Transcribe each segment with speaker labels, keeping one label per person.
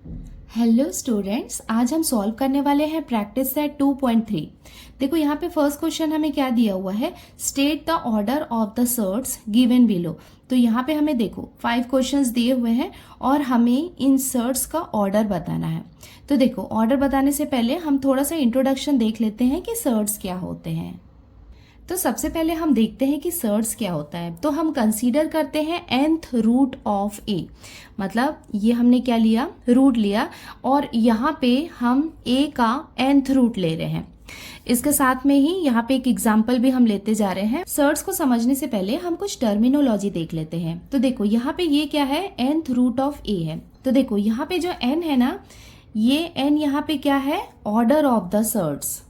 Speaker 1: Hello students, आज हम solve करने वाले हैं प्रैक्टिस सेट 2.3। देखो यहाँ पे फर्स्ट क्वेश्चन हमें क्या दिया हुआ है, state the order of the surds given below. तो यहाँ पे हमें देखो 5 क्वेश्चंस दिए हुए हैं और हमें इन सर्ट्स का ऑर्डर बताना है। तो देखो ऑर्डर बताने से पहले हम थोड़ा सा इंट्रोडक्शन देख लेते हैं कि सर्ट्स क्या होते हैं। तो सबसे पहले हम देखते हैं कि सर्ट्स क्या होता है। तो हम कंसीडर करते हैं nth रूट ऑफ ए, मतलब ये हमने क्या लिया, रूट लिया, और यहाँ पे हम a का nth रूट ले रहे हैं। इसके साथ में ही यहाँ पे एक एग्जाम्पल भी हम लेते जा रहे हैं। सर्ट्स को समझने से पहले हम कुछ टर्मिनोलॉजी देख लेते हैं। तो देखो यहाँ पे ये क्या है, nth रूट ऑफ a है। तो देखो यहाँ पे जो n है ना, ये n यहाँ पे क्या है, ऑर्डर ऑफ द सर्ट्स।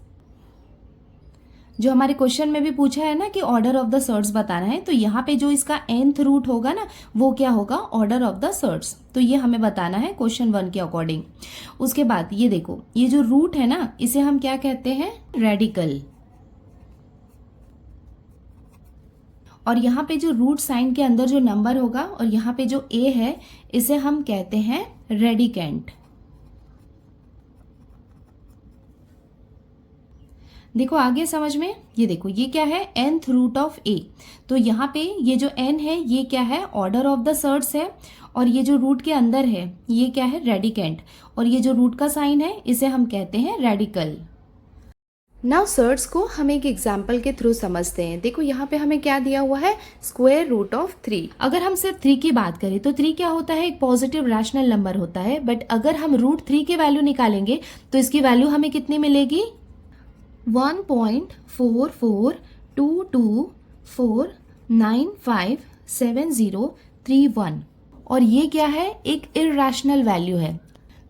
Speaker 1: जो हमारे क्वेश्चन में भी पूछा है ना कि ऑर्डर ऑफ द सर्ट्स बताना है, तो यहाँ पे जो इसका nth रूट होगा ना, वो क्या होगा, ऑर्डर ऑफ द सर्ट्स। तो ये हमें बताना है क्वेश्चन 1 के अकॉर्डिंग। उसके बाद ये देखो, ये जो रूट है ना, इसे हम क्या कहते हैं, रेडिकल। और यहाँ पे जो रूट साइन के अंदर जो नंबर होगा और यहाँ पे जो a है, इसे हम कहते हैं रेडिकेंट। देखो आगे समझ में, ये देखो ये क्या है, nth रूट ऑफ a। तो यहाँ पे ये जो n है, ये क्या है, ऑर्डर ऑफ द सर्ट्स है, और ये जो रूट के अंदर है, ये क्या है, रेडिकेंट, और ये जो रूट का साइन है, इसे हम कहते हैं रेडिकल। नाउ सर्ट्स को हम एक एग्जाम्पल के थ्रू समझते हैं। देखो यहाँ पे हमें क्या दिया हुआ है, स्क्वायर रूट ऑफ 3। अगर हम सिर्फ 3 की बात करें तो 3 क्या होता है, एक पॉजिटिव रैशनल नंबर होता है। बट अगर हम रूट 3 की वैल्यू निकालेंगे तो इसकी वैल्यू हमें कितनी मिलेगी, 1.4422495703 और ये क्या है, एक इरैशनल वैल्यू है।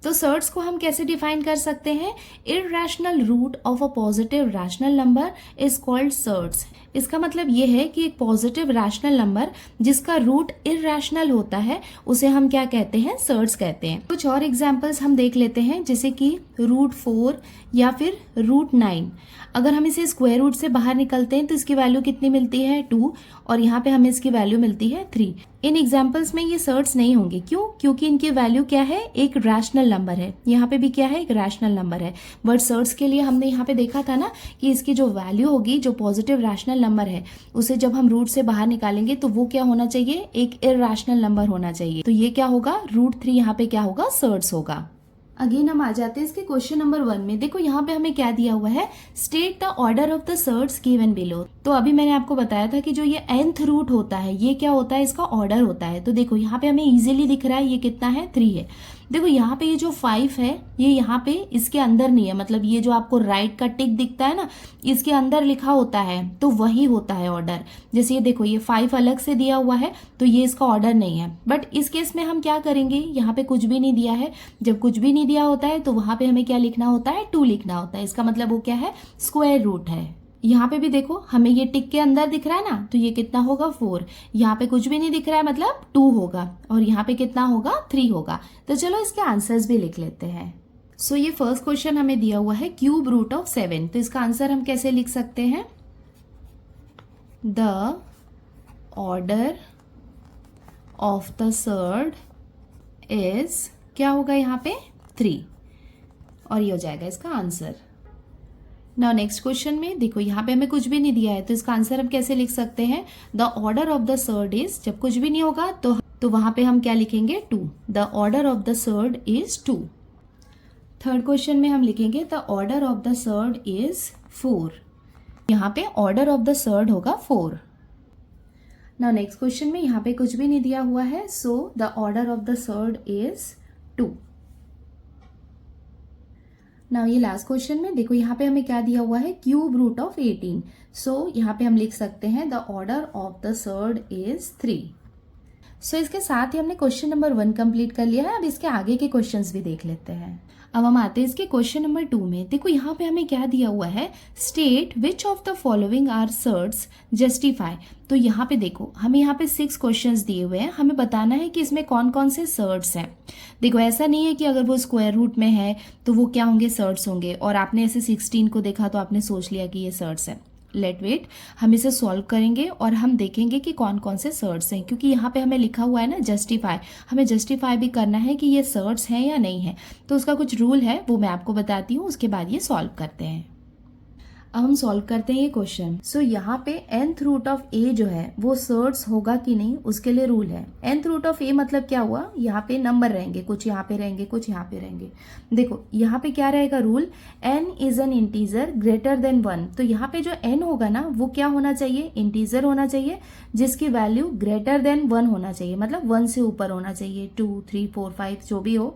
Speaker 1: तो सर्ट्स को हम कैसे डिफाइन कर सकते हैं, irrational root of a positive rational number is called surds. इसका मतलब ये है कि एक पॉजिटिव रैशनल नंबर जिसका रूट इरैशनल होता है, उसे हम क्या कहते हैं, सर्ट्स कहते हैं। कुछ और एग्जांपल्स हम देख लेते हैं, जैसे कि रूट 4 या फिर रूट 9। अगर हम इसे स्क्वायर रूट से बाहर निकलते हैं तो इसकी वैल्यू कितनी मिलती है, 2, और यहाँ पे हमें इसकी वैल्यू मिलती है 3। इन एग्जाम्पल्स में ये सर्ट्स नहीं होंगे, क्यों, क्योंकि इनकी वैल्यू क्या है, एक रैशनल नंबर है। यहाँ पे भी क्या है, एक रैशनल नंबर है। बट सर्ट्स के लिए हमने यहाँ पे देखा था ना कि इसकी जो वैल्यू होगी, जो पॉजिटिव रैशनल नंबर है, उसे जब हम रूट से बाहर निकालेंगे तो वो क्या होना चाहिए, एक इरैशनल नंबर होना चाहिए। तो ये क्या होगा, रूट 3 यहाँ पे क्या होगा, सर्ट्स होगा। अगेन हम आ जाते हैं इसके क्वेश्चन नंबर 1 में। देखो यहाँ पे हमें क्या दिया हुआ है, state the order of the surds given below. तो अभी मैंने आपको बताया था कि जो ये nth रूट होता है, ये क्या होता है, इसका ऑर्डर होता है। तो देखो यहाँ पे हमें इजीली दिख रहा है, ये कितना है, 3 है। देखो यहाँ पे ये जो 5 है, ये यहाँ पे इसके अंदर नहीं है, मतलब ये जो आपको राइट का टिक दिखता है ना, इसके अंदर लिखा होता है, तो वही होता है ऑर्डर। जैसे ये देखो, ये 5 अलग से दिया हुआ है, तो ये इसका ऑर्डर नहीं है। बट इस केस में हम क्या करेंगे, यहाँ पे कुछ भी नहीं दिया है। जब कुछ भी नहीं दिया होता है तो वहां पे हमें क्या लिखना होता है, 2 लिखना होता है। इसका मतलब वो क्या है, स्क्वायर रूट है। यहाँ पे भी देखो, हमें ये टिक के अंदर दिख रहा है ना, तो ये कितना होगा, 4। यहाँ पे कुछ भी नहीं दिख रहा है, मतलब 2 होगा, और यहाँ पे कितना होगा, 3 होगा। तो चलो इसके आंसर्स भी लिख लेते हैं। सो ये फर्स्ट क्वेश्चन हमें दिया हुआ है, क्यूब रूट ऑफ 7। तो इसका आंसर हम कैसे लिख सकते हैं, the order of the surd is, क्या होगा यहाँ पे, 3, और ये हो जाएगा इसका आंसर। नाउ नेक्स्ट क्वेश्चन में देखो, यहाँ पे हमें कुछ भी नहीं दिया है, तो इसका आंसर हम कैसे लिख सकते हैं, the order of the surd is, जब कुछ भी नहीं होगा तो वहां पे हम क्या लिखेंगे, 2। The order of the surd is 2। Third question में हम लिखेंगे the order of the surd is 4। यहाँ पे ऑर्डर ऑफ द सर्ड होगा 4। नाउ नेक्स्ट क्वेश्चन में यहाँ पे कुछ भी नहीं दिया हुआ है, so the order of the surd is 2। Now ये लास्ट क्वेश्चन में देखो, यहाँ पे हमें क्या दिया हुआ है, क्यूब रूट ऑफ 18। सो यहाँ पे हम लिख सकते हैं the order of the surd is 3। सो इसके साथ ही हमने क्वेश्चन नंबर 1 कंप्लीट कर लिया है। अब इसके आगे के क्वेश्चंस भी देख लेते हैं। अब हम आते हैं इसके क्वेश्चन नंबर 2 में। देखो यहाँ पे हमें क्या दिया हुआ है, state which of the following are surds justify. तो यहाँ पे देखो, हमें यहाँ पे 6 क्वेश्चंस दिए हुए हैं, हमें बताना है कि इसमें कौन कौन से सर्ट्स हैं। देखो ऐसा नहीं है कि अगर वो स्क्वायर रूट में है तो वो क्या होंगे, सर्ट्स होंगे, और आपने ऐसे 16 को देखा तो आपने सोच लिया कि ये सर्ट्स है। लेट वेट, हम इसे सॉल्व करेंगे और हम देखेंगे कि कौन कौन से सर्ट्स हैं, क्योंकि यहाँ पे हमें लिखा हुआ है ना जस्टिफाई, हमें जस्टिफाई भी करना है कि ये सर्ट्स हैं या नहीं है। तो उसका कुछ रूल है वो मैं आपको बताती हूँ, उसके बाद ये सॉल्व करते हैं। अब हम सॉल्व करते हैं ये क्वेश्चन। सो यहाँ पे nth रूट ऑफ a जो है वो सर्ट्स होगा कि नहीं, उसके लिए रूल है। nth रूट ऑफ a मतलब क्या हुआ, यहाँ पे नंबर रहेंगे, कुछ यहाँ पे रहेंगे, कुछ यहाँ पे रहेंगे। देखो यहाँ पे क्या रहेगा rule, n is an integer greater than 1। तो यहाँ पे जो n होगा ना वो क्या होना चाहिए, इंटीजर होना चाहिए जिसकी वैल्यू ग्रेटर देन 1 होना चाहिए, मतलब 1 से ऊपर होना चाहिए, 2, 3, 4, 5 जो भी हो।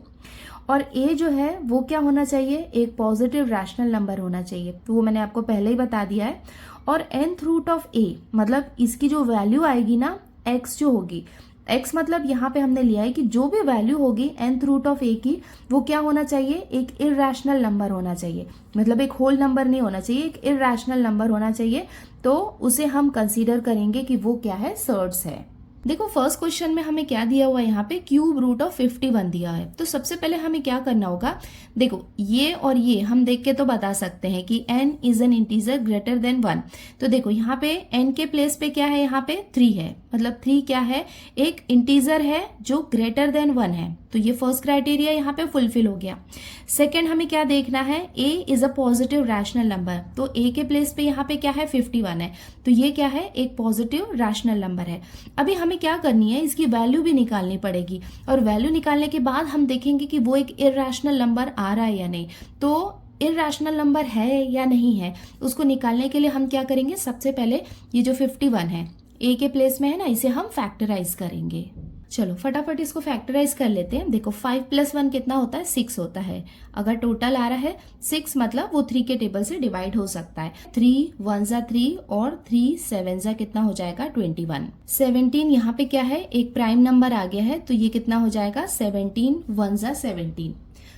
Speaker 1: और a जो है वो क्या होना चाहिए, एक पॉजिटिव रैशनल नंबर होना चाहिए, तो वो मैंने आपको पहले ही बता दिया है। और nth रूट ऑफ a मतलब इसकी जो वैल्यू आएगी ना x जो होगी, x मतलब यहाँ पे हमने लिया है कि जो भी वैल्यू होगी nth रूट ऑफ a की वो क्या होना चाहिए, एक इरैशनल नंबर होना चाहिए, मतलब एक होल नंबर नहीं होना चाहिए, एक इरैशनल नंबर होना चाहिए। तो उसे हम कंसीडर करेंगे कि वो क्या है, सर्ट्स है। देखो फर्स्ट क्वेश्चन में हमें क्या दिया हुआ है, यहाँ पे क्यूब रूट ऑफ 51 दिया है। तो सबसे पहले हमें क्या करना होगा, देखो ये और ये हम देख के तो बता सकते हैं कि n is an integer greater than 1। तो देखो यहाँ पे n के प्लेस पे क्या है, यहाँ पे 3 है, मतलब 3 क्या है, एक इंटीजर है जो ग्रेटर देन 1 है। तो ये फर्स्ट क्राइटेरिया यहाँ पे फुलफिल हो गया। सेकेंड हमें क्या देखना है, a is a positive rational number. तो a के प्लेस पे यहाँ पे क्या है, 51 है, तो ये क्या है, एक पॉजिटिव रैशनल नंबर है। अभी हमें क्या करनी है, इसकी वैल्यू भी निकालनी पड़ेगी, और वैल्यू निकालने के बाद हम देखेंगे कि वो एक इरैशनल नंबर आ रहा है या नहीं। तो इरैशनल नंबर है या नहीं है उसको निकालने के लिए हम क्या करेंगे, सबसे पहले ये जो 51 है a के प्लेस में है ना, इसे हम फैक्टराइज करेंगे। चलो फटाफट इसको फैक्टराइज कर लेते हैं। देखो 5 + 1 कितना होता है, 6 होता है। अगर टोटल आ रहा है 6 मतलब वो 3 के टेबल से डिवाइड हो सकता है। 3 1 जा 3 और 3 7 जा कितना हो जाएगा, 21। 17 यहाँ पे क्या है, एक प्राइम नंबर आ गया है, तो ये कितना हो जाएगा, 17 1 जा 17।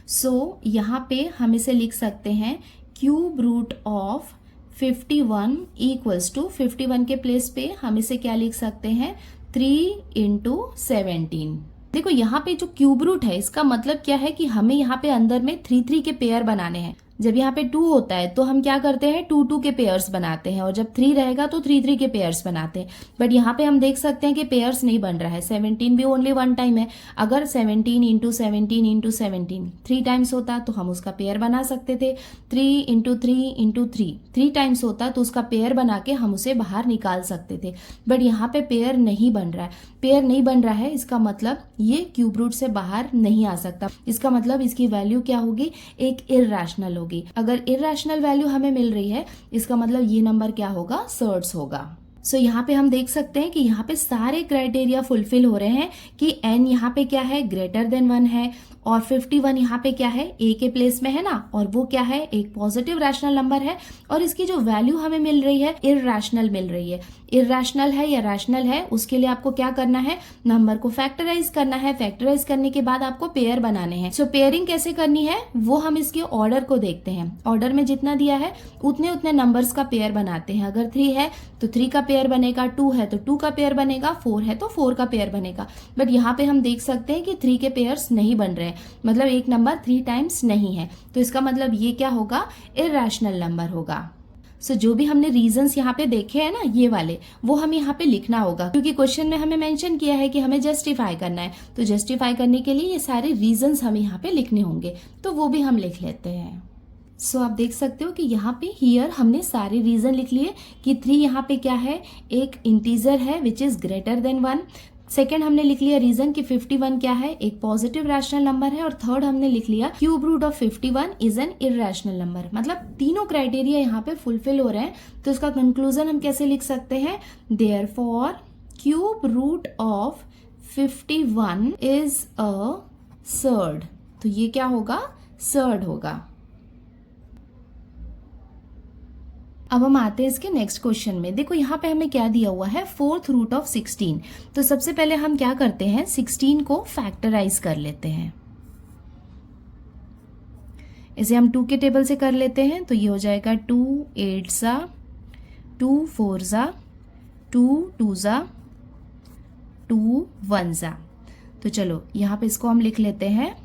Speaker 1: सो यहाँ पे हम इसे लिख सकते हैं cube root of 51 equals to 51 के प्लेस पे हम इसे क्या लिख सकते हैं, 3 × 17। देखो यहाँ पे जो क्यूब रूट है इसका मतलब क्या है कि हमें यहाँ पे अंदर में 3 3 के पेयर बनाने हैं। जब यहाँ पे 2 होता है तो हम क्या करते हैं, 2 2 के पेयर्स बनाते हैं, और जब 3 रहेगा तो 3 3 के पेयर्स बनाते हैं। बट यहाँ पे हम देख सकते हैं कि पेयर्स नहीं बन रहा है। 17 भी ओनली 1 टाइम है। अगर 17 × 17 × 17 3 टाइम्स होता तो हम उसका पेयर बना सकते थे। 3 × 3 × 3 3 टाइम्स होता तो उसका पेयर बना के हम उसे बाहर निकाल सकते थे। बट यहाँ पे पेयर नहीं बन रहा है। पेयर नहीं बन रहा है इसका मतलब ये क्यूब रूट से बाहर नहीं आ सकता। इसका मतलब इसकी वैल्यू क्या होगी, एक इरैशनल होगी। अगर इरैशनल वैल्यू हमें मिल रही है इसका मतलब ये नंबर क्या होगा, सर्ट्स होगा। सो यहाँ पे हम देख सकते हैं कि यहाँ पे सारे क्राइटेरिया फुलफिल हो रहे हैं कि n यहाँ पे क्या है, ग्रेटर देन 1 है, और 51 यहाँ पे क्या है, a के प्लेस में है ना, और वो क्या है, एक पॉजिटिव रैशनल नंबर है, और इसकी जो वैल्यू हमें मिल रही है इरैशनल मिल रही है। इरैशनल है या रैशनल है उसके लिए आपको क्या करना है, नंबर को फैक्टराइज करना है। फैक्टराइज करने के बाद आपको पेयर बनाने हैं। सो पेयरिंग कैसे करनी है वो हम इसके ऑर्डर को देखते हैं। ऑर्डर में जितना दिया है उतने उतने नंबर्स का पेयर बनाते हैं। अगर 3 है तो 3 का पेयर बनेगा, 2 है तो 2 का पेयर बनेगा, 4 है तो 4 का पेयर बनेगा। बट यहाँ पे हम देख सकते हैं कि 3 के पेयर्स नहीं बन रहे हैं, मतलब एक नंबर 3 टाइम्स नहीं है, तो इसका मतलब ये क्या होगा, इरैशनल नंबर होगा। सो जो भी हमने रीजंस यहाँ पे देखे हैं ना ये वाले, वो हमें यहाँ पे लिखना होगा, क्योंकि क्वेश्चन में हमें मेंशन किया है कि हमें जस्टिफाई करना है। तो जस्टिफाई करने के लिए ये सारे रीजंस हमें यहाँ पे लिखने होंगे, तो वो भी हम लिख लेते हैं। सो आप देख सकते हो कि यहाँ पे हियर हमने सारे रीजन लिख लिए कि 3 यहाँ पे क्या है, एक इंटीजर है which is greater then 1। Second हमने लिख लिया रीजन कि 51 क्या है, एक पॉजिटिव रैशनल नंबर है, और थर्ड हमने लिख लिया cube root of 51 is an irrational number. मतलब तीनों क्राइटेरिया यहाँ पे फुलफिल हो रहे हैं। तो इसका कंक्लूजन हम कैसे लिख सकते हैं, therefore cube root of 51 is a surd. तो ये क्या होगा, सर्ड होगा। अब हम आते हैं इसके नेक्स्ट क्वेश्चन में। देखो यहाँ पे हमें क्या दिया हुआ है, 4th रूट ऑफ 16। तो सबसे पहले हम क्या करते हैं, 16 को फैक्टराइज कर लेते हैं। इसे हम 2 के टेबल से कर लेते हैं, तो ये हो जाएगा 2 8 जा 2 4 जा 2 2 जा 2 1 जा। तो चलो यहाँ पे इसको हम लिख लेते हैं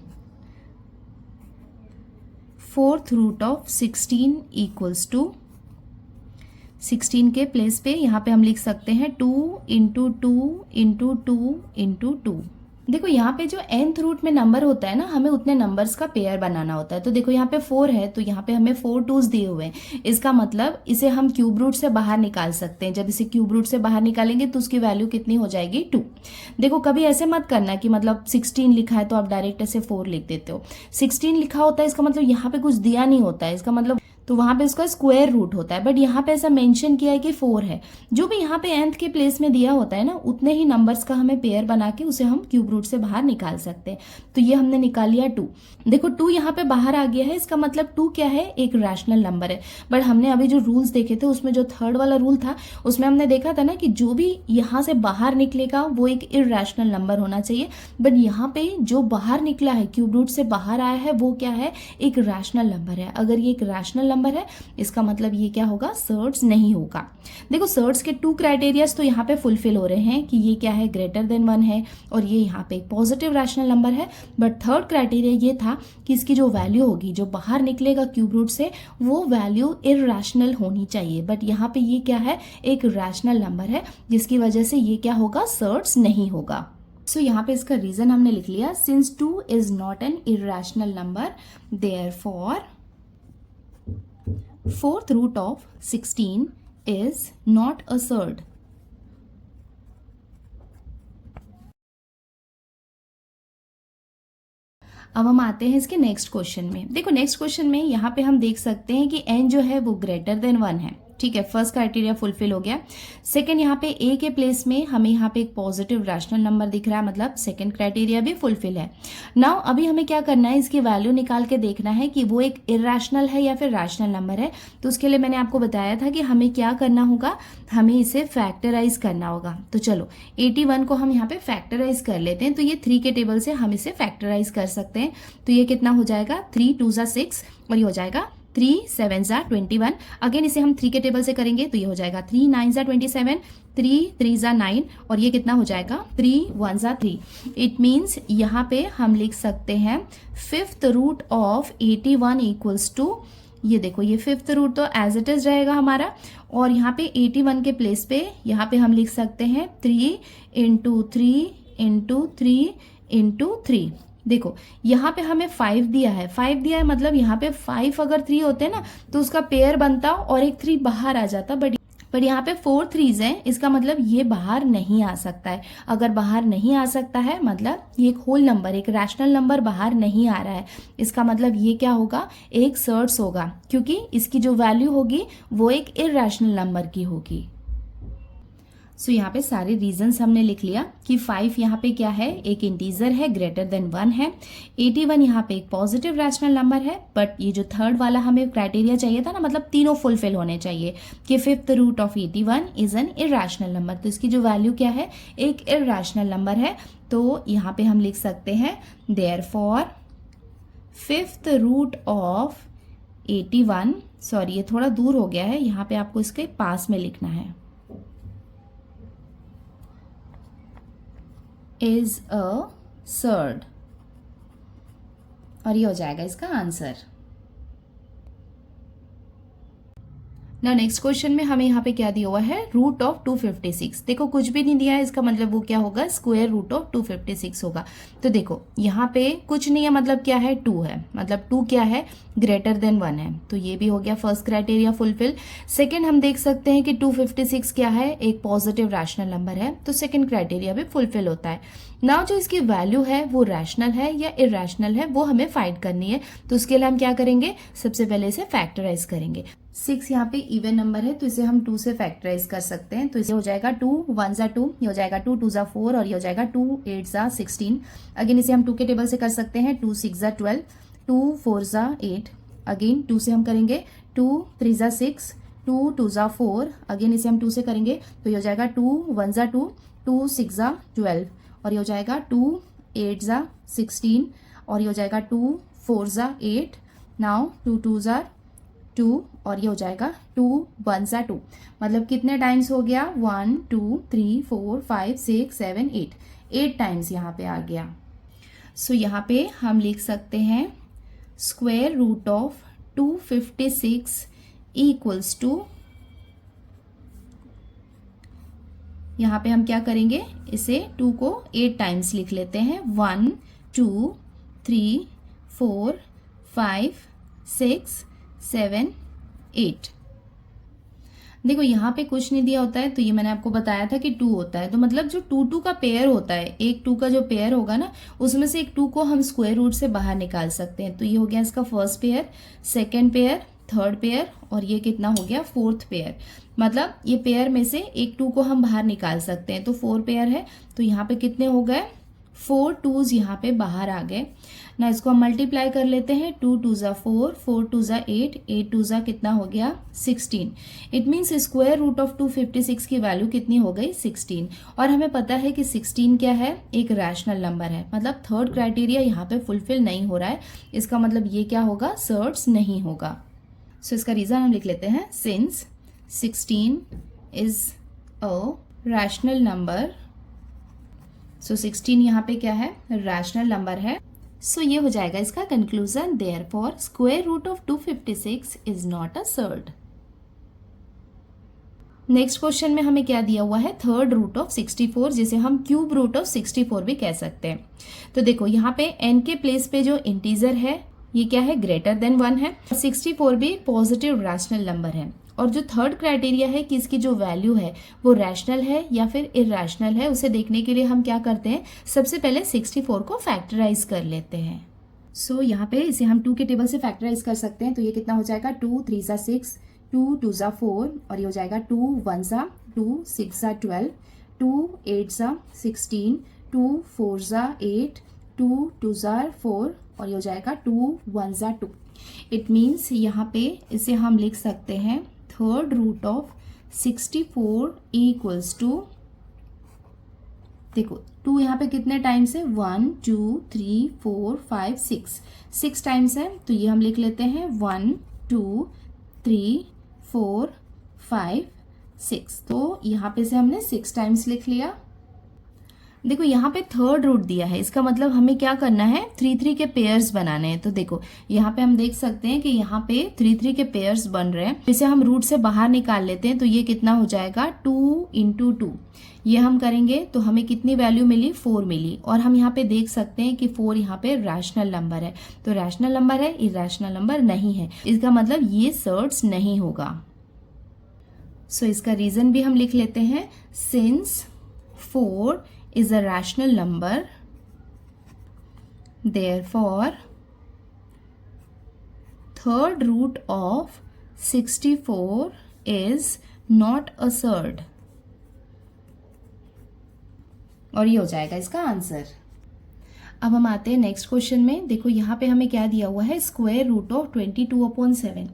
Speaker 1: 4th root of 16 equals to 16 के प्लेस पे यहाँ पे हम लिख सकते हैं 2 इंटू 2 इंटू 2 इंटू 2। देखो यहाँ पे जो nth रूट में नंबर होता है ना, हमें उतने नंबर्स का पेयर बनाना होता है। तो देखो यहाँ पे 4 है, तो यहाँ पे हमें 4 टूज दिए हुए हैं। इसका मतलब इसे हम क्यूब रूट से बाहर निकाल सकते हैं। जब इसे क्यूब रूट से बाहर निकालेंगे तो उसकी वैल्यू कितनी हो जाएगी 2। देखो कभी ऐसे मत करना कि मतलब 16 लिखा है तो आप डायरेक्ट ऐसे 4 लिख देते हो। 16 लिखा होता है इसका मतलब यहाँ पे कुछ दिया नहीं होता है, इसका मतलब तो वहां पे उसका स्क्वायर रूट होता है। बट यहाँ पे ऐसा मेंशन किया है कि 4 है। जो भी यहाँ पे nth के प्लेस में दिया होता है ना, उतने ही नंबर्स का हमें पेयर बना के उसे हम क्यूब रूट से बाहर निकाल सकते हैं। तो ये हमने निकाल लिया 2। देखो 2 यहाँ पे बाहर आ गया है, इसका मतलब 2 क्या है, एक रैशनल नंबर है। बट हमने अभी जो रूल्स देखे थे उसमें जो थर्ड वाला रूल था उसमें हमने देखा था ना कि जो भी यहाँ से बाहर निकलेगा वो एक इरैशनल नंबर होना चाहिए। बट यहाँ पे जो बाहर निकला है, क्यूब रूट से बाहर आया है, वो क्या है, एक रैशनल नंबर है। अगर ये एक रैशनल नंबर है इसका मतलब ये क्या होगा, सर्ट्स नहीं होगा। देखो सर्ट्स के 2 क्राइटेरियाज तो यहाँ पे फुलफिल हो रहे हैं कि ये क्या है, ग्रेटर देन 1 है और ये यहाँ पे एक पॉजिटिव रैशनल नंबर है। बट थर्ड क्राइटेरिया ये था कि इसकी जो वैल्यू होगी, जो बाहर निकलेगा क्यूब रूट से, वो वैल्यू इरैशनल होनी चाहिए। बट यहाँ पे ये क्या है, एक रैशनल नंबर है, जिसकी वजह से ये क्या होगा, सर्ट्स नहीं होगा। सो यहाँ पे इसका रीजन हमने लिख लिया, since 2 is not an irrational number, therefore fourth root of 16 is not a surd। अब हम आते हैं इसके नेक्स्ट क्वेश्चन में। देखो नेक्स्ट क्वेश्चन में यहाँ पे हम देख सकते हैं कि n जो है वो ग्रेटर देन 1 है। ठीक है, फर्स्ट क्राइटेरिया फुलफिल हो गया। सेकंड, यहाँ पे a के प्लेस में हमें यहाँ पे एक पॉजिटिव रैशनल नंबर दिख रहा है, मतलब सेकंड क्राइटेरिया भी फुलफिल है। नाउ अभी हमें क्या करना है, इसकी वैल्यू निकाल के देखना है कि वो एक इरैशनल है या फिर रैशनल नंबर है। तो उसके लिए मैंने आपको बताया था कि हमें क्या करना होगा, हमें इसे फैक्टराइज करना होगा। तो चलो 81 को हम यहाँ पे फैक्टराइज कर लेते हैं। तो ये 3 के टेबल से हम इसे फैक्टराइज कर सकते हैं। तो ये कितना हो जाएगा, 3 2 ज़ा 6 और ये हो जाएगा 3 7 ज़ा 21। अगेन इसे हम 3 के टेबल से करेंगे तो ये हो जाएगा 3 9 ज़ा 27, 3 3 ज़ा 9 और ये कितना हो जाएगा 3 1 ज़ा 3। इट मीन्स यहाँ पे हम लिख सकते हैं fifth root of 81 equals to, ये देखो ये फिफ्थ रूट तो एज इट इज रहेगा हमारा, और यहाँ पे 81 के प्लेस पे यहाँ पे हम लिख सकते हैं 3 इंटू 3 इंटू 3 इंटू 3। देखो यहाँ पे हमें 5 दिया है, 5 दिया है मतलब यहाँ पे 5 अगर 3 होते ना तो उसका पेयर बनता और एक 3 बाहर आ जाता। बट यहाँ पे 4 3s हैं, इसका मतलब ये बाहर नहीं आ सकता है। अगर बाहर नहीं आ सकता है मतलब ये एक होल नंबर, एक रैशनल नंबर बाहर नहीं आ रहा है। इसका मतलब ये क्या होगा, एक सर्ट्स होगा, क्योंकि इसकी जो वैल्यू होगी वो एक इरैशनल नंबर की होगी। सो यहाँ पे सारे रीजंस हमने लिख लिया कि 5 यहाँ पे क्या है, एक इंटीजर है, ग्रेटर देन 1 है। 81 यहाँ पे एक पॉजिटिव रैशनल नंबर है। बट ये जो थर्ड वाला हमें क्राइटेरिया चाहिए था ना, मतलब तीनों फुलफिल होने चाहिए कि fifth root of 81 is an irrational number. तो इसकी जो वैल्यू क्या है, एक इरैशनल नंबर है। तो यहाँ पे हम लिख सकते हैं therefore fifth root of 81, sorry ये थोड़ा दूर हो गया है, यहाँ पे आपको इसके पास में लिखना है, is a surd और ये हो जाएगा इसका आंसर। ना नेक्स्ट क्वेश्चन में हमें यहाँ पे क्या दिया हुआ है, रूट ऑफ 256। देखो कुछ भी नहीं दिया है, इसका मतलब वो क्या होगा, स्क्वायर रूट ऑफ 256 होगा। तो देखो यहाँ पे कुछ नहीं है, मतलब क्या है, 2 है, मतलब 2 क्या है, ग्रेटर देन 1 है। तो ये भी हो गया फर्स्ट क्राइटेरिया फुलफिल। सेकंड हम देख सकते हैं कि 256 क्या है, एक पॉजिटिव रैशनल नंबर है, तो सेकंड क्राइटेरिया भी फुलफिल होता है। नाउ जो इसकी वैल्यू है वो रैशनल है या इरैशनल है वो हमें फाइंड करनी है। तो उसके लिए हम क्या करेंगे, सबसे पहले इसे फैक्टराइज करेंगे। 6 यहाँ पे इवन नंबर है तो इसे हम 2 से फैक्टराइज कर सकते हैं। तो इसे हो जाएगा 2 1 ज़ा 2, ये हो जाएगा 2 2 ज़ा 4 और ये हो जाएगा 2 8 ज़ा 16। अगेन इसे हम 2 के टेबल से कर सकते हैं, 2 6 ज़ा 12, 2 4 ज़ा 8। अगेन 2 से हम करेंगे 2 3 ज़ा 6, 2 2 ज़ा 4। अगेन इसे हम 2 से करेंगे तो ये हो जाएगा 2 1 ज़ा 2, 2 6 ज़ा 12 और ये हो जाएगा 2 8 ज़ा 16 और ये हो जाएगा 2 4 ज़ा 8। नाउ 2 2 ज़ा 2 और ये हो जाएगा 2 1 ज़ा 2। मतलब कितने टाइम्स हो गया, 1 2 3 4 5 6 7 8, 8 टाइम्स यहाँ पे आ गया। सो यहाँ पे हम लिख सकते हैं square root of 256 equals to यहाँ पे हम क्या करेंगे, इसे 2 को 8 टाइम्स लिख लेते हैं। 1 2 3 4 5 6 7 8। देखो यहाँ पे कुछ नहीं दिया होता है, तो ये मैंने आपको बताया था कि 2 होता है, तो मतलब जो 2 2 का पेयर होता है, एक 2 का जो पेयर होगा ना, उसमें से एक 2 को हम स्क्वायर रूट से बाहर निकाल सकते हैं। तो ये हो गया इसका first pair, second pair, third pair, और ये कितना हो गया, फोर्थ पेयर। मतलब ये पेयर में से एक 2 को हम बाहर निकाल सकते हैं, तो 4 पेयर है। तो यहाँ पे कितने हो गए, 4 2s यहाँ पे बाहर आ गए ना। इसको हम मल्टीप्लाई कर लेते हैं, 2 2 ज़ा 4, 4 2 ज़ा 8, 8 2 ज़ा कितना हो गया, 16। It means square root of 256 की वैल्यू कितनी हो गई, 16। और हमें पता है कि 16 क्या है, एक रैशनल नंबर है। मतलब थर्ड क्राइटेरिया यहाँ पे फुलफिल नहीं हो रहा है, इसका मतलब ये क्या होगा, सर्ट्स नहीं होगा। सो इसका रीजन हम लिख लेते हैं, since 16 is a rational number. So 16 यहाँ पे क्या है, रैशनल नंबर है। सो ये हो जाएगा इसका conclusion, therefore square root of 256 is not a surd. Next question में हमें क्या दिया हुआ है, थर्ड रूट ऑफ 64, जिसे हम क्यूब रूट ऑफ 64 भी कह सकते हैं। तो देखो यहाँ पे n के प्लेस पे जो इंटीजर है ये क्या है, ग्रेटर देन 1 है। 64 भी पॉजिटिव रैशनल नंबर है। और जो थर्ड क्राइटेरिया है कि इसकी जो वैल्यू है वो रैशनल है या फिर इरैशनल है, उसे देखने के लिए हम क्या करते हैं, सबसे पहले 64 को फैक्टराइज कर लेते हैं। सो यहाँ पे इसे हम 2 के टेबल से फैक्टराइज कर सकते हैं। तो ये कितना हो जाएगा, 2 3 ज़ा 6, 2 2 ज़ा 4, और ये हो जाएगा 2 1 ज़ा 2, 6 ज़ा 12, 2 8 ज़ा 16, 2 4 ज़ा 8, 2 2 ज़ा 4, और ये हो जाएगा 2 1 ज़ा 2। इट मीन्स यहाँ पे इसे हम लिख सकते हैं, third root of 64 equals to, देखो 2 यहाँ पे कितने टाइम्स है, 1 2 3 4 5 6 टाइम्स है। तो ये हम लिख लेते हैं 1 2 3 4 5 6। तो यहाँ पे से हमने 6 टाइम्स लिख लिया। देखो यहाँ पे थर्ड रूट दिया है, इसका मतलब हमें क्या करना है, 3 3 के पेयर्स बनाने हैं। तो देखो यहाँ पे हम देख सकते हैं कि यहाँ पे 3 3 के पेयर्स बन रहे हैं। इसे हम रूट से बाहर निकाल लेते हैं, तो ये कितना हो जाएगा, 2 इंटू 2। ये हम करेंगे तो हमें कितनी वैल्यू मिली, 4 मिली। और हम यहाँ पे देख सकते हैं कि 4 यहाँ पे रैशनल नंबर है। तो रैशनल नंबर है, इरैशनल नंबर नहीं है, इसका मतलब ये सर्ट्स नहीं होगा। सो इसका रीजन भी हम लिख लेते हैं, since 4 is a rational number, therefore third root of 64 is not a surd। और ये हो जाएगा इसका आंसर। अब हम आते हैं नेक्स्ट क्वेश्चन में। देखो यहाँ पे हमें क्या दिया हुआ है, स्क्वायर रूट ऑफ 22/7।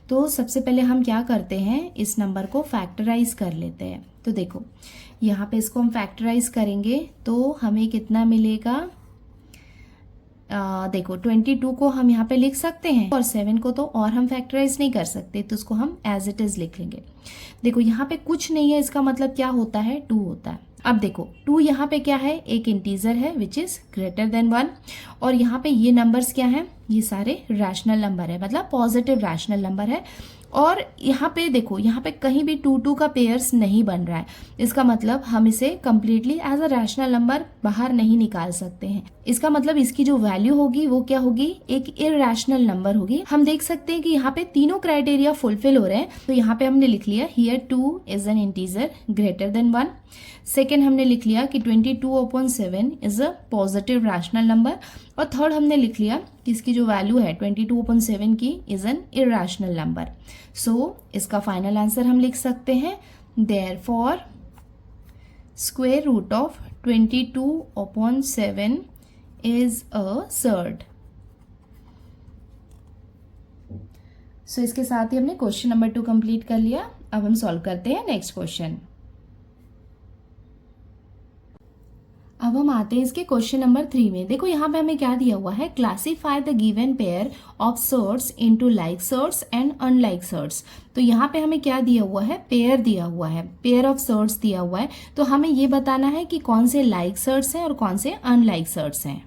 Speaker 1: तो सबसे पहले हम क्या करते हैं, इस नंबर को फैक्टराइज कर लेते हैं। तो देखो यहाँ पे इसको हम फैक्टराइज करेंगे तो हमें कितना मिलेगा, देखो 22 को हम यहाँ पे लिख सकते हैं, और 7 को तो और हम फैक्टराइज नहीं कर सकते, तो उसको हम एज इट इज लिख लेंगे। देखो यहाँ पे कुछ नहीं है, इसका मतलब क्या होता है, 2 होता है। अब देखो 2 यहाँ पे क्या है, एक इंटीजर है विच इज ग्रेटर देन 1, और यहाँ पे ये नंबर्स क्या है, ये सारे रैशनल नंबर है, मतलब पॉजिटिव रैशनल नंबर है। और यहाँ पे देखो, यहाँ पे कहीं भी 2 2 का पेयर्स नहीं बन रहा है, इसका मतलब हम इसे completely as a rational number बाहर नहीं निकाल सकते हैं। इसका मतलब इसकी जो वैल्यू होगी वो क्या होगी, एक इरैशनल नंबर होगी। हम देख सकते हैं कि यहाँ पे तीनों क्राइटेरिया फुलफिल हो रहे हैं। तो यहाँ पे हमने लिख लिया, here 2 is an integer greater than 1। Second हमने लिख लिया कि 22/7 is a positive rational number. और थर्ड हमने लिख लिया कि इसकी जो वैल्यू है 22/7 की is an irrational number. So इसका फाइनल आंसर हम लिख सकते हैं, therefore square root of 22/7 is a surd. So इसके साथ ही हमने क्वेश्चन नंबर 2 कंप्लीट कर लिया। अब हम सॉल्व करते हैं नेक्स्ट क्वेश्चन। अब हम आते हैं इसके क्वेश्चन नंबर 3 में। देखो यहाँ पे हमें क्या दिया हुआ है, classify the given pair of surds into like surds and unlike surds. तो यहाँ पे हमें क्या दिया हुआ है, पेयर दिया हुआ है, पेयर ऑफ सर्ट्स दिया हुआ है। तो हमें ये बताना है कि कौन से लाइक सर्ट्स हैं और कौन से अनलाइक सर्ट्स हैं।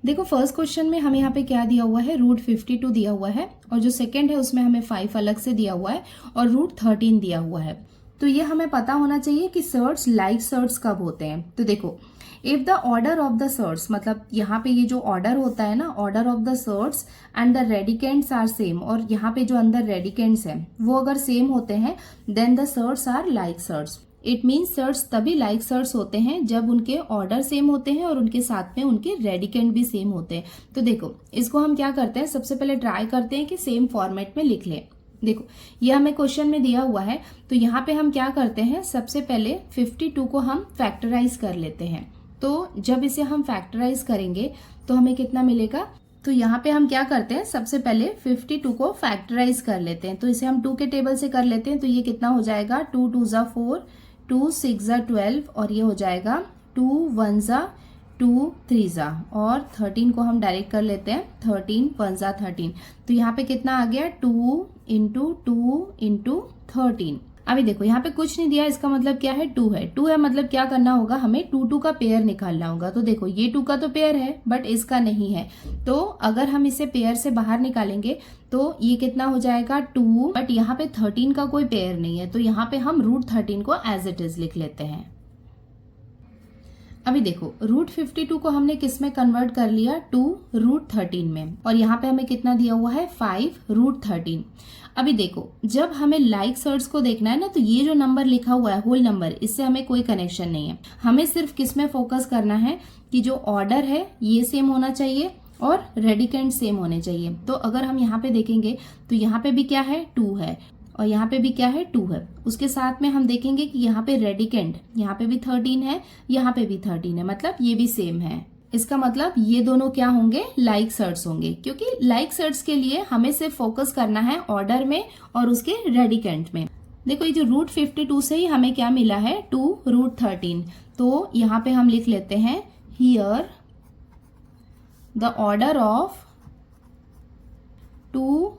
Speaker 1: देखो फर्स्ट क्वेश्चन में हमें यहाँ पे क्या दिया हुआ है, रूट 52 दिया हुआ है, और जो सेकंड है उसमें हमें 5 अलग से दिया हुआ है, और रूट 13 दिया हुआ है। तो ये हमें पता होना चाहिए कि सर्ट्स लाइक सर्ट्स कब होते हैं। तो देखो, if the order of the surds, मतलब यहाँ पे ये जो ऑर्डर होता है ना, order of the surds and the radicands are same, और यहाँ पे जो अंदर रेडिकेंट्स हैं वो अगर सेम होते हैं, then the surds are like surds. It means surds तभी लाइक सर्ट्स होते हैं जब उनके ऑर्डर सेम होते हैं और उनके साथ में उनके रेडिकेंट भी सेम होते हैं। तो देखो, इसको हम क्या करते हैं, सबसे पहले ट्राई करते हैं कि सेम फॉर्मेट में लिख लें। देखो, ये हमें क्वेश्चन में दिया हुआ है, तो यहाँ पे हम क्या करते हैं, सबसे पहले 52 को हम फैक्टराइज कर लेते हैं। तो जब इसे हम फैक्टराइज करेंगे तो हमें कितना मिलेगा, तो यहाँ पे हम क्या करते हैं, सबसे पहले 52 को फैक्टराइज कर लेते हैं। तो इसे हम 2 के टेबल से कर लेते हैं, तो ये कितना हो जाएगा, 2 2 ज़ा 4, 2 6 ज़ा 12, और ये हो जाएगा 2 1 ज़ा 2 3 ज़ा, और 13 को हम डायरेक्ट कर लेते हैं, 13 1 ज़ा 13। तो यहाँ पे कितना आ गया, 2 इंटू 2 इंटू 13। अभी देखो, यहाँ पे कुछ नहीं दिया, इसका मतलब क्या है, 2 है। 2 है मतलब क्या करना होगा, हमें 2 2 का पेयर निकालना होगा। तो देखो, ये 2 का तो पेयर है बट इसका नहीं है, तो अगर हम इसे पेयर से बाहर निकालेंगे तो ये कितना हो जाएगा, 2, बट यहाँ पे 13 का कोई पेयर नहीं है, तो यहाँ पे हम √13 को एज इट इज लिख लेते हैं। अभी देखो, √52 को हमने किस में कन्वर्ट कर लिया, 2 √13 में, और यहाँ पे हमें कितना दिया हुआ है, 5 √13। अभी देखो, जब हमें लाइक सर्ट्स को देखना है ना, तो ये जो नंबर लिखा हुआ है होल नंबर, इससे हमें कोई कनेक्शन नहीं है। हमें सिर्फ किस में फोकस करना है कि जो ऑर्डर है ये सेम होना चाहिए और रेडिकेंट सेम होने चाहिए। तो अगर हम यहाँ पे देखेंगे तो यहाँ पे भी क्या है, 2 है, और यहाँ पे भी क्या है, 2 है। उसके साथ में हम देखेंगे कि यहाँ पे रेडिकेंट, यहाँ पे भी 13 है, यहाँ पे भी 13 है, मतलब ये भी सेम है। इसका मतलब ये दोनों क्या होंगे, लाइक सर्ट्स होंगे, क्योंकि लाइक सर्ट्स के लिए हमें सिर्फ फोकस करना है ऑर्डर में और उसके रेडिकेंट में। देखो, ये जो √52 से ही हमें क्या मिला है, 2 √13। तो यहाँ पे हम लिख लेते हैं, हियर द ऑर्डर ऑफ 2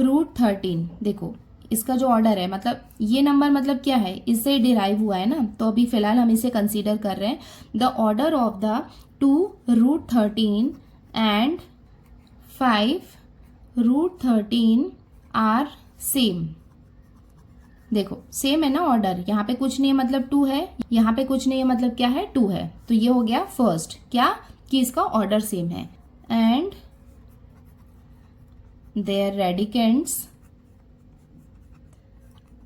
Speaker 1: √13। देखो, इसका जो ऑर्डर है, मतलब ये नंबर मतलब क्या है, इससे डिराइव हुआ है ना, तो अभी फिलहाल हम इसे कंसीडर कर रहे हैं। The order of the 2 √13 and 5 √13 are same. देखो, सेम है ना ऑर्डर, यहाँ पे कुछ नहीं है मतलब 2 है, यहाँ पे कुछ नहीं है मतलब क्या है, 2 है। तो ये हो गया फर्स्ट, क्या कि इसका ऑर्डर सेम है, and their radicands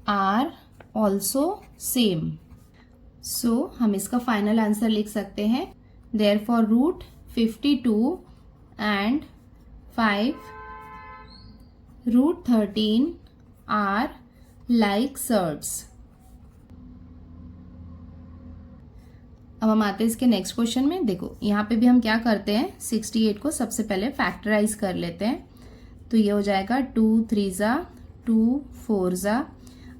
Speaker 1: are also same. So हम इसका फाइनल आंसर लिख सकते हैं, therefore √52 and 5 √13 are like surds। अब हम आते हैं इसके नेक्स्ट क्वेश्चन में। देखो, यहाँ पे भी हम क्या करते हैं, 68 को सबसे पहले फैक्टराइज कर लेते हैं। तो ये हो जाएगा 2 3 ज़ा 2 4 ज़ा,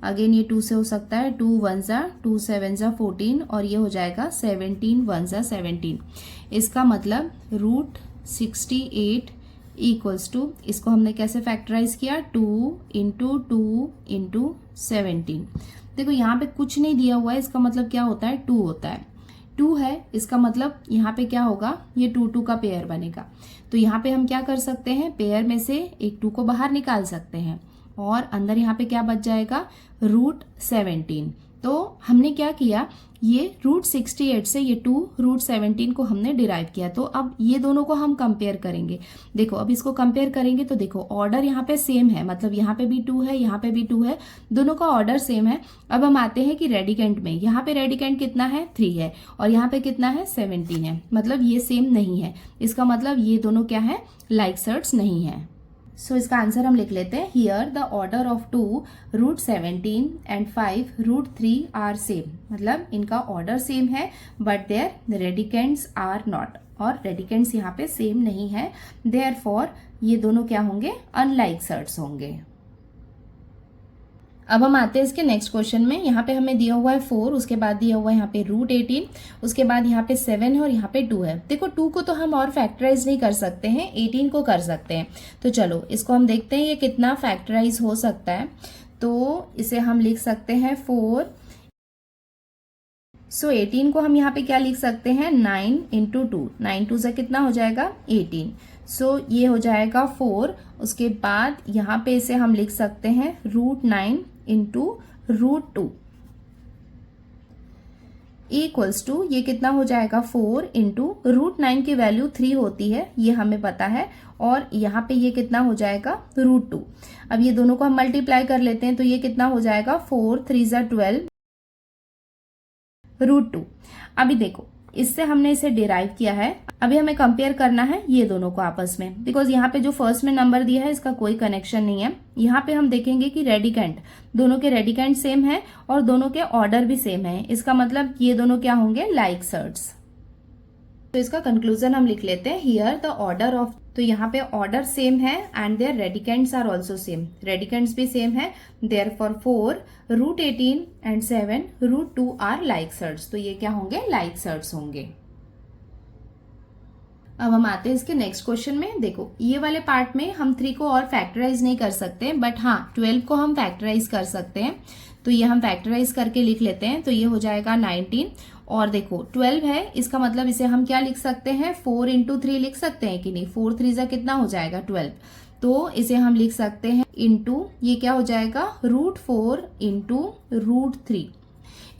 Speaker 1: अगेन ये 2 से हो सकता है, 2 1 ज़ा 2 7 ज़ा 14, और ये हो जाएगा 17 1 ज़ा 17। इसका मतलब √68 इक्वल्स टू, इसको हमने कैसे फैक्टराइज किया, 2 इंटू 2 इंटू 17। देखो, यहाँ पे कुछ नहीं दिया हुआ है, इसका मतलब क्या होता है, 2 होता है। 2 है, इसका मतलब यहाँ पे क्या होगा, ये 2 2 का पेयर बनेगा। तो यहाँ पे हम क्या कर सकते हैं, पेयर में से एक 2 को बाहर निकाल सकते हैं, और अंदर यहाँ पे क्या बच जाएगा, √17। तो हमने क्या किया, ये √68 से ये 2 √17 को हमने डिराइव किया। तो अब ये दोनों को हम कंपेयर करेंगे। देखो, अब इसको कंपेयर करेंगे तो देखो, ऑर्डर यहाँ पे सेम है, मतलब यहाँ पे भी 2 है, यहाँ पे भी 2 है, दोनों का ऑर्डर सेम है। अब हम आते हैं कि रेडिकेंट में, यहाँ पे रेडिकेंट कितना है, 3 है, और यहाँ पे कितना है, 17 है, मतलब ये सेम नहीं है। इसका मतलब ये दोनों क्या है, लाइक सर्ट्स नहीं है। सो इसका आंसर हम लिख लेते हैं, here the order of 2 √17 and 5 √3 are same. मतलब इनका ऑर्डर सेम है but their radicands are not, और रेडिकेंट्स यहाँ पे सेम नहीं है, देयरफॉर ये दोनों क्या होंगे, अनलाइक सर्ट्स होंगे। अब हम आते हैं इसके नेक्स्ट क्वेश्चन में। यहाँ पे हमें दिया हुआ है 4, उसके बाद दिया हुआ है यहाँ पे √18, उसके बाद यहाँ पे 7 है और यहाँ पे 2 है। देखो, 2 को तो हम और फैक्टराइज नहीं कर सकते हैं, 18 को कर सकते हैं। तो चलो इसको हम देखते हैं ये कितना फैक्टराइज हो सकता है। तो इसे हम लिख सकते हैं 4। सो 18 को हम यहाँ पे क्या लिख सकते हैं, 9 इंटू 2, 9 2 से कितना हो जाएगा, 18। सो ये हो जाएगा 4। उसके बाद यहाँ पे इसे हम लिख सकते हैं √9 इंटू √2। इक्वल्स टू ये कितना हो जाएगा 4 इंटू √9 की वैल्यू 3 होती है, ये हमें पता है, और यहाँ पे ये कितना हो जाएगा √2। अब ये दोनों को हम मल्टीप्लाई कर लेते हैं तो ये कितना हो जाएगा 4 3 ज़ा 12 √2। अभी देखो इससे हमने इसे डिराइव किया है, अभी हमें कंपेयर करना है ये दोनों को आपस में, बिकॉज यहाँ पे जो फर्स्ट में नंबर दिया है इसका कोई कनेक्शन नहीं है। यहाँ पे हम देखेंगे कि रेडिकेंट, दोनों के रेडिकेंट सेम है और दोनों के ऑर्डर भी सेम है, इसका मतलब ये दोनों क्या होंगे लाइक सर्ट्स। तो इसका कंक्लूजन हम लिख लेते हैं, हियर द ऑर्डर ऑफ, तो यहाँ पे ऑर्डर सेम है and their radicands are also same, radicands भी सेम है, therefore 4 √18 and 7 √2 are like surds, तो ये क्या होंगे लाइक सर्ट्स होंगे। अब हम आते हैं इसके नेक्स्ट क्वेश्चन में। देखो ये वाले पार्ट में हम 3 को और फैक्टराइज नहीं कर सकते, बट हाँ 12 को हम फैक्टराइज कर सकते हैं, तो ये हम फैक्टराइज करके लिख लेते हैं, तो ये हो जाएगा 19। और देखो 12 है, इसका मतलब इसे हम क्या लिख सकते हैं 4 इंटू 3 लिख सकते हैं कि नहीं, 4 3 ज़ा कितना हो जाएगा 12, तो इसे हम लिख सकते हैं इंटू ये क्या हो जाएगा √4 इंटू √3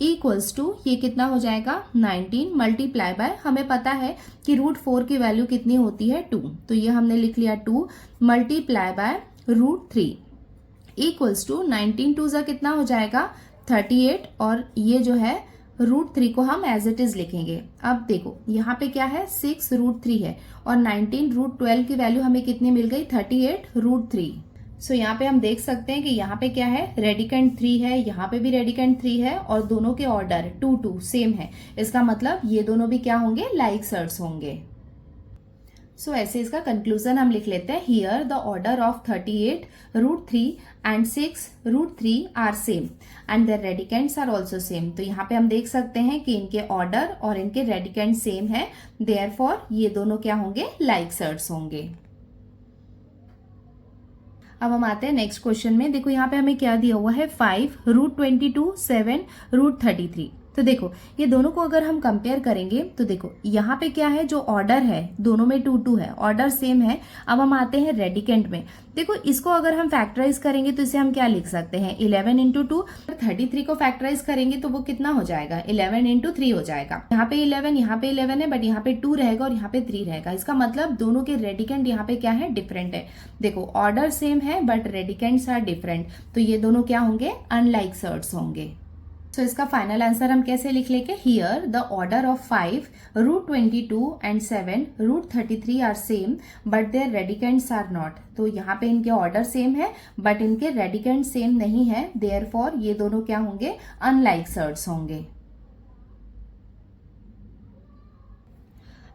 Speaker 1: इक्वल्स टू ये कितना हो जाएगा 19 मल्टीप्लाई बाय, हमें पता है कि √4 की वैल्यू कितनी होती है 2, तो ये हमने लिख लिया 2 मल्टीप्लाई बाय √3 इक्वल्स टू 19 2 ज़ा कितना हो जाएगा 38, और ये जो है √3 को हम एज इट इज लिखेंगे। अब देखो यहाँ पे क्या है 6 √3 है और 19 √12 की वैल्यू हमें कितनी मिल गई 38 √3। सो यहाँ पे हम देख सकते हैं कि यहाँ पे क्या है रेडिकेंट 3 है, यहाँ पे भी रेडिकेंट 3 है और दोनों के ऑर्डर 2 2 सेम है, इसका मतलब ये दोनों भी क्या होंगे लाइक सर्ट्स होंगे। सो ऐसे इसका कंक्लूजन हम लिख लेते हैं, here the order of 38 √3 and 6 √3 are same and their radicands are also same. तो यहाँ पे हम देख सकते हैं कि इनके ऑर्डर और इनके रेडिकेंट सेम है, देयरफॉर ये दोनों क्या होंगे लाइक सर्ट्स होंगे। अब हम आते हैं नेक्स्ट क्वेश्चन में। देखो यहाँ पे हमें क्या दिया हुआ है 5 √22 7 √33। तो देखो ये दोनों को अगर हम कंपेयर करेंगे तो देखो यहाँ पे क्या है जो ऑर्डर है दोनों में 2 2 है, ऑर्डर सेम है। अब हम आते हैं रेडिकेंट में, देखो इसको अगर हम फैक्टराइज करेंगे तो इसे हम क्या लिख सकते हैं 11 इंटू 2, 33 को फैक्टराइज करेंगे तो वो कितना हो जाएगा 11 इंटू 3 हो जाएगा। यहाँ पे 11 है, बट यहाँ पे 2 रहेगा और यहाँ पे 3 रहेगा, इसका मतलब दोनों के रेडिकेंट यहाँ पे क्या है डिफरेंट है। देखो ऑर्डर सेम है बट रेडिकेंट्स आर डिफरेंट, तो ये दोनों क्या होंगे अनलाइक सर्ट्स होंगे। सो इसका फाइनल आंसर हम कैसे लिख लेंगे, here the order of 5 √22 and 7 √33 are same but their radicands are not. तो यहाँ पे इनके ऑर्डर सेम है बट इनके रेडिकेंट सेम नहीं है, देयरफॉर ये दोनों क्या होंगे अनलाइक सर्ट्स होंगे।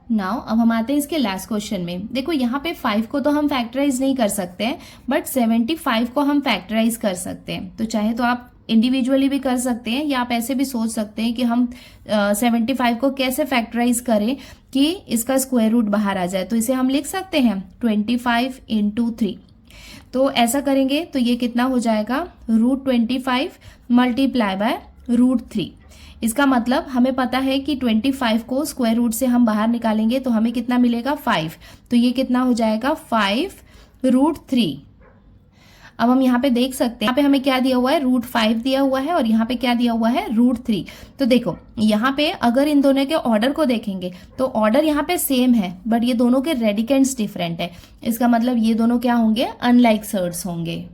Speaker 1: नाउ अब हम आते हैं इसके लास्ट क्वेश्चन में। देखो यहाँ पे 5 को तो हम फैक्टराइज नहीं कर सकते हैं, बट 75 को हम फैक्टराइज कर सकते हैं। तो चाहे तो आप इंडिविजुअली भी कर सकते हैं या आप ऐसे भी सोच सकते हैं कि हम 75 को कैसे फैक्टराइज करें कि इसका स्क्वायर रूट बाहर आ जाए। तो इसे हम लिख सकते हैं 25 इंटू 3। तो ऐसा करेंगे तो ये कितना हो जाएगा √25 मल्टीप्लाई बाय √3। इसका मतलब हमें पता है कि 25 को स्क्वायर रूट से हम बाहर निकालेंगे तो हमें कितना मिलेगा 5, तो ये कितना हो जाएगा 5 √3। अब हम यहाँ पे देख सकते हैं, यहाँ पे हमें क्या दिया हुआ है √5 दिया हुआ है और यहाँ पे क्या दिया हुआ है √3। तो देखो यहाँ पे अगर इन दोनों के ऑर्डर को देखेंगे तो ऑर्डर यहाँ पे सेम है बट ये दोनों के रेडिकेंट्स डिफरेंट है, इसका मतलब ये दोनों क्या होंगे अनलाइक सर्ट्स होंगे।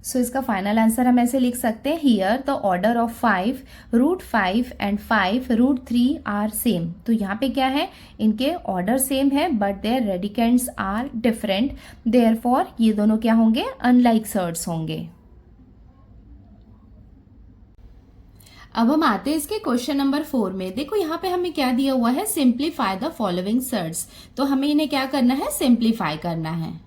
Speaker 1: सो इसका फाइनल आंसर हम ऐसे लिख सकते हैं, here the order of 5 √5 and 5 √3 are same. तो यहाँ पे क्या है इनके ऑर्डर सेम है but their radicands are different, therefore ये दोनों क्या होंगे अनलाइक सर्ट्स होंगे। अब हम आते हैं इसके क्वेश्चन नंबर 4 में। देखो यहाँ पे हमें क्या दिया हुआ है सिंप्लीफाई द फॉलोइंग सर्ट्स। तो हमें इन्हें क्या करना है सिंप्लीफाई करना है।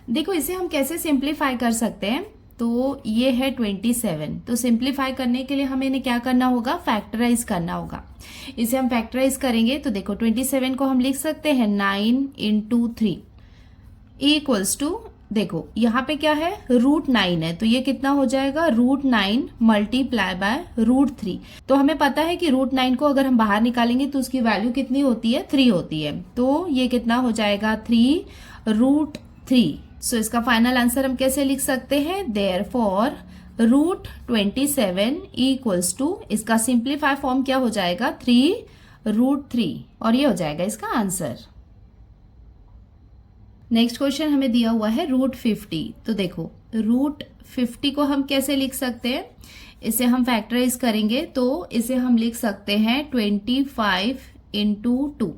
Speaker 1: देखो इसे हम कैसे सिंप्लीफाई कर सकते हैं, तो ये है 27। तो सिंप्लीफाई करने के लिए हमें इन्हें क्या करना होगा फैक्टराइज करना होगा। इसे हम फैक्टराइज करेंगे तो देखो 27 को हम लिख सकते हैं 9 इंटू 3 इक्वल्स टू, देखो यहाँ पे क्या है √9 है तो ये कितना हो जाएगा √9 मल्टीप्लाई बाय √3। तो हमें पता है कि √9 को अगर हम बाहर निकालेंगे तो उसकी वैल्यू कितनी होती है 3 होती है, तो ये कितना हो जाएगा 3 √3। सो इसका फाइनल आंसर हम कैसे लिख सकते हैं, देयरफॉर √27 इक्वल्स टू, इसका सिंप्लीफाई फॉर्म क्या हो जाएगा, 3√3, और ये हो जाएगा इसका आंसर। नेक्स्ट क्वेश्चन हमें दिया हुआ है √50। तो देखो √50 को हम कैसे लिख सकते हैं, इसे हम फैक्टराइज करेंगे तो इसे हम लिख सकते हैं 25 इंटू 2।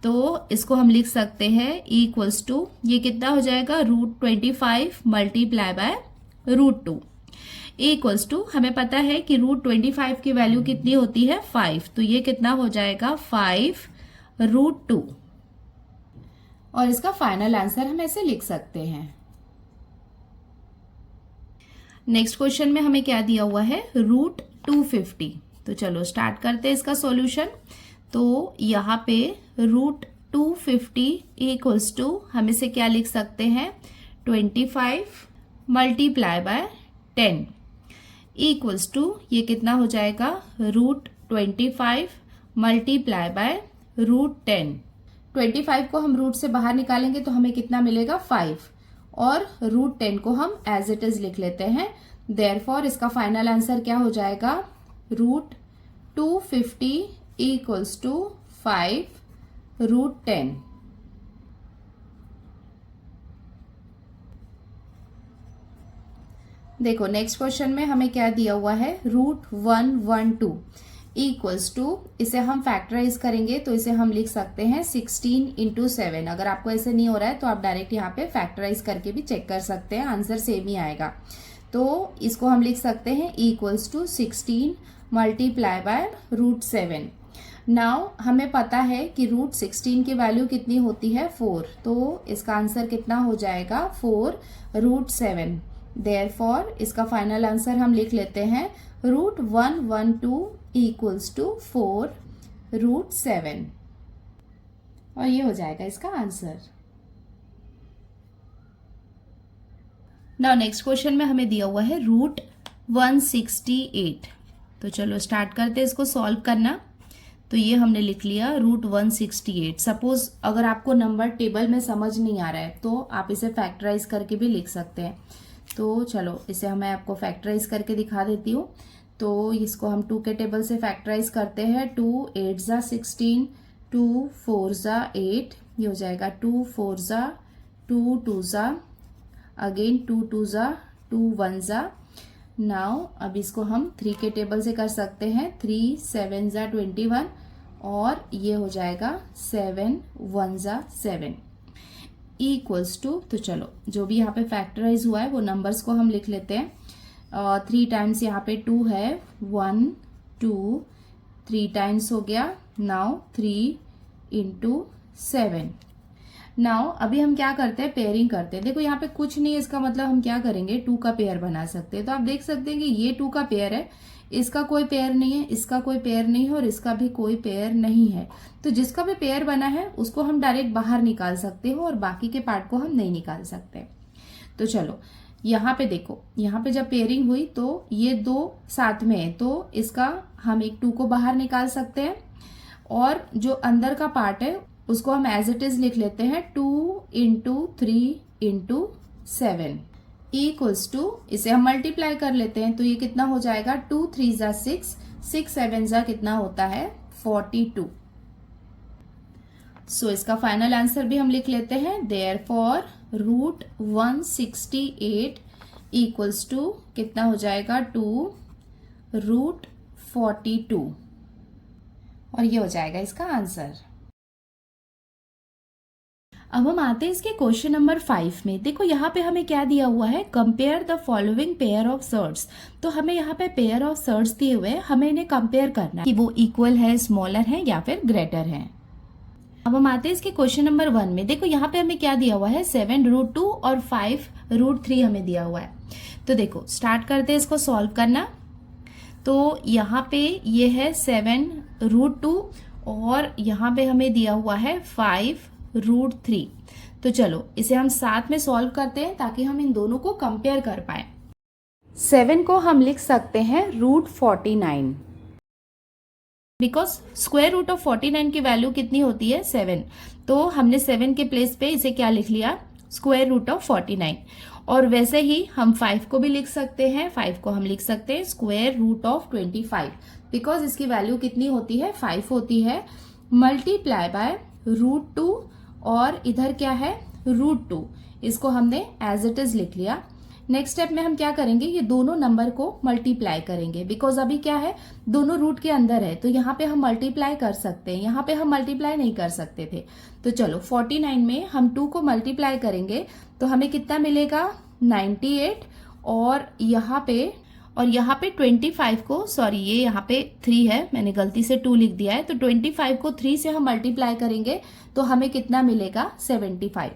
Speaker 1: तो इसको हम लिख सकते हैं इक्वल्स टू, ये कितना हो जाएगा, √25 मल्टीप्लाई बाय √2 इक्वल्स टू, हमें पता है कि √25 की वैल्यू कितनी होती है, 5, तो ये कितना हो जाएगा 5√2, और इसका फाइनल आंसर हम ऐसे लिख सकते हैं। नेक्स्ट क्वेश्चन में हमें क्या दिया हुआ है, √250। तो चलो स्टार्ट करते हैं इसका सॉल्यूशन। तो यहाँ पे √250 इक्वल्स टू, हम इसे क्या लिख सकते हैं, 25 मल्टीप्लाई बाय 10 इक्वल्स टू, ये कितना हो जाएगा, √25 मल्टीप्लाई बाय √10। 25 को हम रूट से बाहर निकालेंगे तो हमें कितना मिलेगा, 5, और √10 को हम एज इट इज लिख लेते हैं। देयरफॉर इसका फाइनल आंसर क्या हो जाएगा, √250 इक्वल्स टू 5√10। देखो नेक्स्ट क्वेश्चन में हमें क्या दिया हुआ है, √112 इक्वल्स टू, इसे हम फैक्टराइज करेंगे तो इसे हम लिख सकते हैं 16 इंटू 7। अगर आपको ऐसे नहीं हो रहा है तो आप डायरेक्ट यहाँ पे फैक्टराइज करके भी चेक कर सकते हैं, आंसर सेम ही आएगा। तो इसको हम लिख सकते हैं equals to 16 multiply by √7। Now हमें पता है कि √16 की वैल्यू कितनी होती है, 4, तो इसका आंसर कितना हो जाएगा, 4√7। देयरफॉर इसका फाइनल आंसर हम लिख लेते हैं √112 इक्वल्स टू 4√7, और ये हो जाएगा इसका आंसर। नाउ नेक्स्ट क्वेश्चन में हमें दिया हुआ है √168। तो चलो स्टार्ट करते हैं इसको सॉल्व करना। तो ये हमने लिख लिया √168। सपोज अगर आपको नंबर टेबल में समझ नहीं आ रहा है तो आप इसे फैक्टराइज करके भी लिख सकते हैं। तो चलो इसे मैं आपको फैक्टराइज करके दिखा देती हूँ। तो इसको हम 2 के टेबल से फैक्टराइज करते हैं। 2 8 ज़ा 16, 2 4 ज़ा 8, ये हो जाएगा 2 4 ज़ा 2 2 ज़ा, अगेन 2 2 ज़ा 2 1 ज़ा। नाउ अब इसको हम 3 के टेबल से कर सकते हैं। 3 7 ज़ा 21, और ये हो जाएगा 7 1 ज़ा 7 इक्वल्स टू, तो चलो जो भी यहाँ पे फैक्टराइज हुआ है वो नंबर्स को हम लिख लेते हैं। 3 टाइम्स यहाँ पे 2 है, 1 2, 3 टाइम्स हो गया। Now 3 into 7। नाउ अभी हम क्या करते हैं, पेयरिंग करते हैं। देखो यहाँ पे कुछ नहीं है, इसका मतलब हम क्या करेंगे, 2 का पेयर बना सकते हैं। तो आप देख सकते हैं कि ये 2 का पेयर है, इसका कोई पेयर नहीं है, इसका कोई पेयर नहीं है, और इसका भी कोई पेयर नहीं है। तो जिसका भी पेयर बना है उसको हम डायरेक्ट बाहर निकाल सकते हो, और बाकी के पार्ट को हम नहीं निकाल सकते। तो चलो यहाँ पे देखो, यहाँ पे जब पेयरिंग हुई तो ये 2 साथ में है, तो इसका हम एक 2 को बाहर निकाल सकते हैं, और जो अंदर का पार्ट है उसको हम एज इट इज लिख लेते हैं 2 इंटू 3 इंटू 7 इक्वल्स टू, इसे हम मल्टीप्लाई कर लेते हैं। तो ये कितना हो जाएगा, 2 3 ज़ा 6, 6 7 ज़ा कितना होता है, 42। सो इसका फाइनल आंसर भी हम लिख लेते हैं। देयरफॉर √168 इक्वल्स टू कितना हो जाएगा, 2√42, और ये हो जाएगा इसका आंसर। अब हम आते हैं इसके क्वेश्चन नंबर 5 में। देखो यहाँ पे हमें क्या दिया हुआ है, compare the following pair of surds. तो हमें यहाँ पे पेयर ऑफ सर्ट्स दिए हुए हैं, हमें इन्हें कंपेयर करना है कि वो इक्वल है, स्मॉलर है या फिर ग्रेटर है। अब हम आते हैं इसके क्वेश्चन नंबर 1 में। देखो यहाँ पे हमें क्या दिया हुआ है, 7√2 और 5√3 हमें दिया हुआ है। तो देखो स्टार्ट करते हैं इसको सॉल्व करना। तो यहाँ पे ये है 7√2, और यहाँ पे हमें दिया हुआ है 5√3। तो चलो इसे हम साथ में सॉल्व करते हैं ताकि हम इन दोनों को कंपेयर कर पाए। 7 को हम लिख सकते हैं √49, बिकॉज स्क्वायर रूट ऑफ 49 की वैल्यू कितनी होती है, 7। तो हमने 7 के प्लेस पे इसे क्या लिख लिया, स्क्वायर रूट ऑफ 49। और वैसे ही हम 5 को भी लिख सकते हैं, 5 को हम लिख सकते हैं स्क्वायर रूट ऑफ 25, बिकॉज इसकी वैल्यू कितनी होती है, 5 होती है, मल्टीप्लाई बाय √2 और इधर क्या है √2, इसको हमने एज इट इज लिख लिया। नेक्स्ट स्टेप में हम क्या करेंगे, ये दोनों नंबर को मल्टीप्लाई करेंगे, बिकॉज अभी क्या है दोनों रूट के अंदर है, तो यहाँ पे हम मल्टीप्लाई कर सकते हैं, यहाँ पे हम मल्टीप्लाई नहीं कर सकते थे। तो चलो 49 में हम 2 को मल्टीप्लाई करेंगे तो हमें कितना मिलेगा 98, और यहाँ पे 25 को, सॉरी ये यहाँ पे 3 है, मैंने गलती से 2 लिख दिया है, तो 25 को 3 से हम मल्टीप्लाई करेंगे तो हमें कितना मिलेगा 75।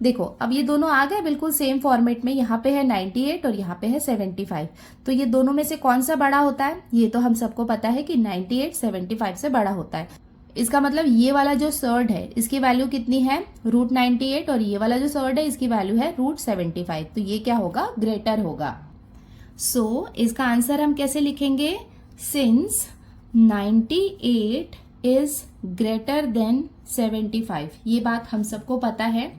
Speaker 1: देखो अब ये दोनों आ गए बिल्कुल सेम फॉर्मेट में, यहाँ पे है 98 और यहाँ पे है 75, तो ये दोनों में से कौन सा बड़ा होता है, ये तो हम सबको पता है कि 98 75 से बड़ा होता है। इसका मतलब ये वाला जो सर्ड है इसकी वैल्यू कितनी है √98, और ये वाला जो सर्ड है इसकी वैल्यू है √75, तो ये क्या होगा ग्रेटर होगा। सो इसका आंसर हम कैसे लिखेंगे, सिंस 98 इज ग्रेटर देन 75, ये बात हम सबको पता है।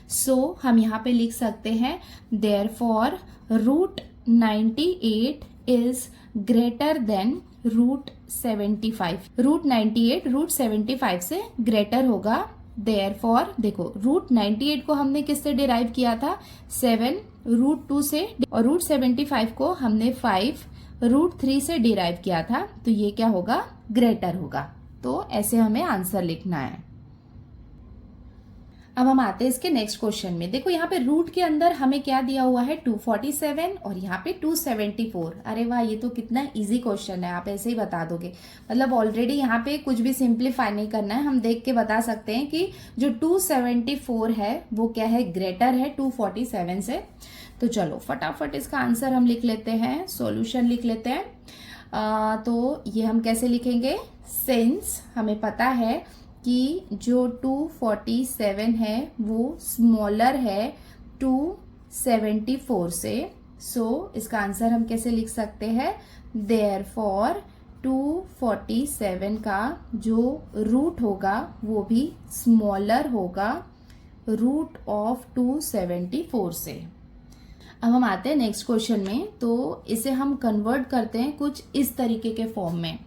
Speaker 1: सो हम यहाँ पे लिख सकते हैं देयरफॉर √98 इज ग्रेटर देन √75, √98 √75 से ग्रेटर होगा। देयरफॉर देखो √98 को हमने किससे डिराइव किया था 7 √2 से, और √75 को हमने 5 √3 से डिराइव किया था, तो ये क्या होगा ग्रेटर होगा। तो ऐसे हमें आंसर लिखना है। अब हम आते हैं इसके नेक्स्ट क्वेश्चन में। देखो यहाँ पे रूट के अंदर हमें क्या दिया हुआ है 247 और यहाँ पे 274। अरे वाह, ये तो कितना इजी क्वेश्चन है, आप ऐसे ही बता दोगे। मतलब ऑलरेडी यहाँ पे कुछ भी सिंप्लीफाई नहीं करना है, हम देख के बता सकते हैं कि जो 274 है वो क्या है ग्रेटर है 247 से। तो चलो फटाफट इसका आंसर हम लिख लेते हैं, सॉल्यूशन लिख लेते हैं। तो ये हम कैसे लिखेंगे, सिंस हमें पता है कि जो 247 है वो स्मॉलर है 274 से, सो इसका आंसर हम कैसे लिख सकते हैं, देयरफॉर 247 का जो रूट होगा वो भी स्मॉलर होगा रूट ऑफ 274 से। अब हम आते हैं नेक्स्ट क्वेश्चन में, तो इसे हम कन्वर्ट करते हैं कुछ इस तरीके के फॉर्म में।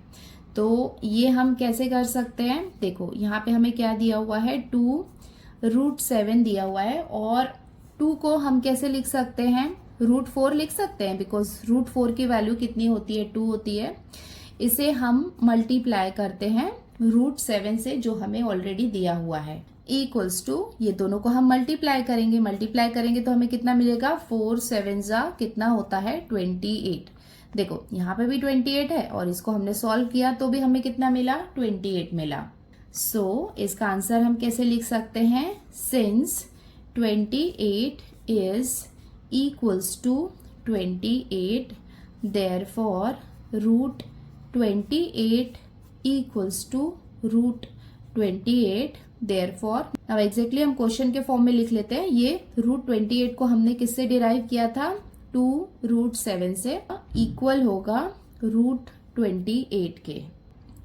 Speaker 1: तो ये हम कैसे कर सकते हैं, देखो यहाँ पे हमें क्या दिया हुआ है 2√7 दिया हुआ है, और 2 को हम कैसे लिख सकते हैं √4 लिख सकते हैं, बिकॉज √4 की वैल्यू कितनी होती है 2 होती है। इसे हम मल्टीप्लाई करते हैं √7 से जो हमें ऑलरेडी दिया हुआ है, इक्वल्स टू ये दोनों को हम मल्टीप्लाई करेंगे तो हमें कितना मिलेगा 4 7 जा कितना होता है 28। देखो यहाँ पे भी 28 है और इसको हमने सॉल्व किया तो भी हमें कितना मिला 28 मिला। सो इसका आंसर हम कैसे लिख सकते हैं, since 28 is equals to 28 therefore √28 equals to √28 therefore. अब एग्जैक्टली हम क्वेश्चन के फॉर्म में लिख लेते हैं। ये √28 को हमने किससे डिराइव किया था 2√7 से, इक्वल होगा √28 के।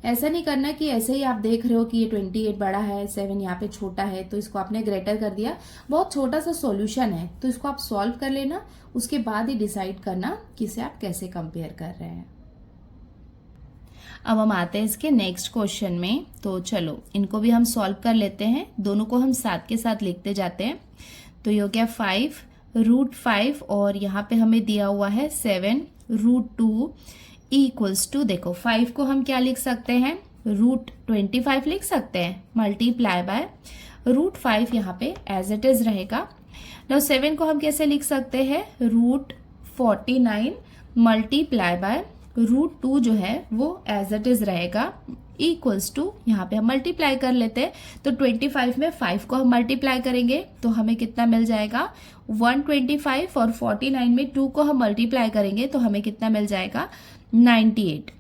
Speaker 1: ऐसा नहीं करना कि ऐसे ही आप देख रहे हो कि ये 28 बड़ा है 7 यहाँ पे छोटा है तो इसको आपने ग्रेटर कर दिया। बहुत छोटा सा सॉल्यूशन है तो इसको आप सॉल्व कर लेना, उसके बाद ही डिसाइड करना कि इसे आप कैसे कंपेयर कर रहे हैं। अब हम आते हैं इसके नेक्स्ट क्वेश्चन में, तो चलो इनको भी हम सॉल्व कर लेते हैं, दोनों को हम साथ के साथ लिखते जाते हैं। तो ये हो गया 5 √5 और यहाँ पे हमें दिया हुआ है 7 √2 इक्वल्स टू, देखो 5 को हम क्या लिख सकते हैं √25 लिख सकते हैं, मल्टीप्लाई बाय √5 यहाँ पे एज इट इज रहेगा। नाउ 7 को हम कैसे लिख सकते हैं √49 मल्टीप्लाई बाय √2 जो है वो एज इट इज रहेगा, इक्वल्स टू यहाँ पे हम मल्टीप्लाई कर लेते हैं। तो 25 में 5 को हम मल्टीप्लाई करेंगे तो हमें कितना मिल जाएगा 125, और 49 में 2 को हम मल्टीप्लाई करेंगे तो हमें कितना मिल जाएगा 98।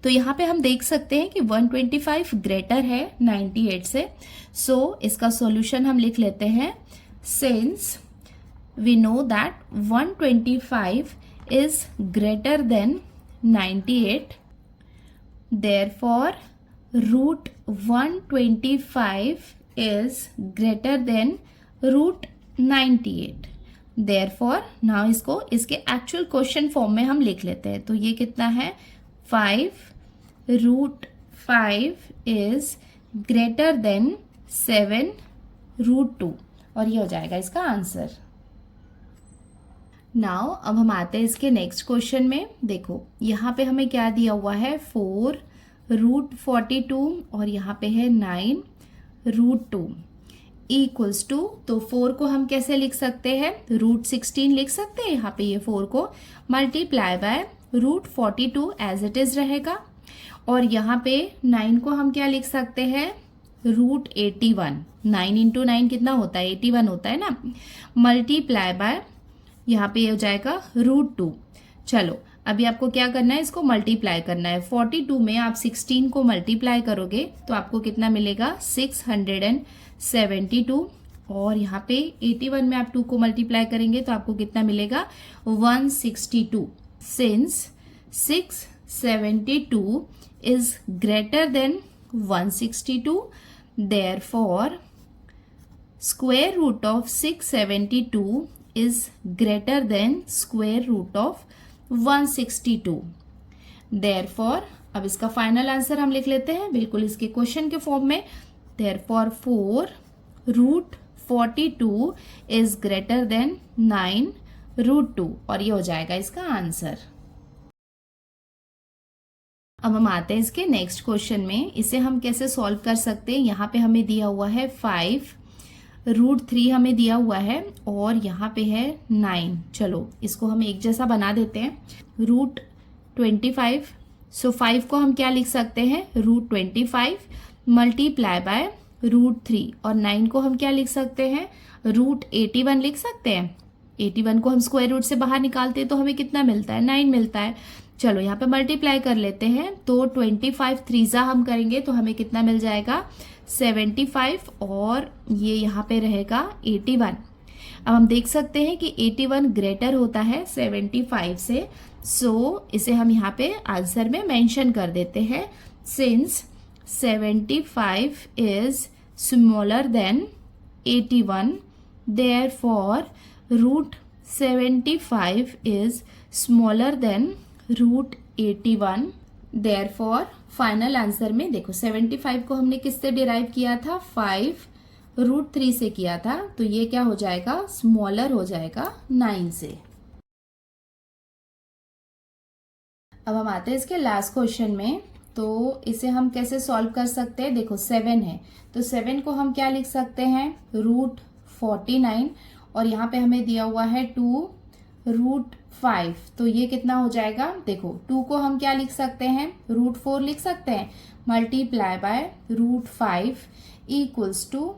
Speaker 1: तो यहाँ पे हम देख सकते हैं कि 125 ग्रेटर है 98 से। सो इसका सॉल्यूशन हम लिख लेते हैं, since we know that 125 is greater than 98 therefore √125 is greater than √98। Therefore now इसको इसके एक्चुअल क्वेश्चन फॉर्म में हम लिख लेते हैं। तो ये कितना है, 5√5 इज ग्रेटर देन 7√2 और ये हो जाएगा इसका आंसर। नाउ अब हम आते हैं इसके नेक्स्ट क्वेश्चन में। देखो यहाँ पे हमें क्या दिया हुआ है, 4√42 और यहाँ पे है 9√2 इक्वल्स टू, तो 4 को हम कैसे लिख सकते हैं, √16 लिख सकते हैं। यहाँ पे ये 4 को multiply by √42 as it is रहेगा। और यहाँ पे 9 को हम क्या लिख सकते हैं, √81। 9 इंटू 9 कितना होता है, 81 होता है ना, मल्टीप्लाई बाय यहाँ पे ये हो जाएगा √2। चलो अभी आपको क्या करना है, इसको मल्टीप्लाई करना है। 42 में आप 16 को मल्टीप्लाई करोगे तो आपको कितना मिलेगा, 672। और यहाँ पे 81 में आप 2 को मल्टीप्लाई करेंगे तो आपको कितना मिलेगा, 162। Since 672 is greater than 162, therefore square root of 672 is greater than square root of 162. Therefore, अब इसका फाइनल आंसर हम लिख लेते हैं बिल्कुल इसके क्वेश्चन के फॉर्म में। Therefore 4√42 is greater than 9√2 और ये हो जाएगा इसका आंसर। अब हम आते हैं इसके नेक्स्ट क्वेश्चन में। इसे हम कैसे सॉल्व कर सकते हैं, यहाँ पे हमें दिया हुआ है 5√3 हमें दिया हुआ है और यहाँ पे है 9। चलो इसको हम एक जैसा बना देते हैं, √25। सो 5 को हम क्या लिख सकते हैं, √25 मल्टीप्लाई बाय √3 और 9 को हम क्या लिख सकते हैं, √81 लिख सकते हैं। 81 को हम स्क्वायर रूट से बाहर निकालते हैं तो हमें कितना मिलता है, 9 मिलता है। चलो यहाँ पे मल्टीप्लाई कर लेते हैं, तो 25 3 हम करेंगे तो हमें कितना मिल जाएगा, 75 और ये यहाँ पे रहेगा 81। अब हम देख सकते हैं कि 81 ग्रेटर होता है 75 से, सो इसे हम यहाँ पे आंसर में मेंशन कर देते हैं। Since 75 is smaller than 81, therefore √75 is smaller than √81। Therefore final answer में देखो 75 को हमने किससे डिराइव किया था, 5√3 से किया था, तो ये क्या हो जाएगा, स्मॉलर हो जाएगा 9 से। अब हम आते हैं इसके लास्ट क्वेश्चन में। तो इसे हम कैसे सॉल्व कर सकते हैं, देखो 7 है तो 7 को हम क्या लिख सकते हैं, √49 और यहाँ पे हमें दिया हुआ है 2√5, तो ये कितना हो जाएगा, देखो 2 को हम क्या लिख सकते हैं, √4 लिख सकते हैं multiply by √5 equals to,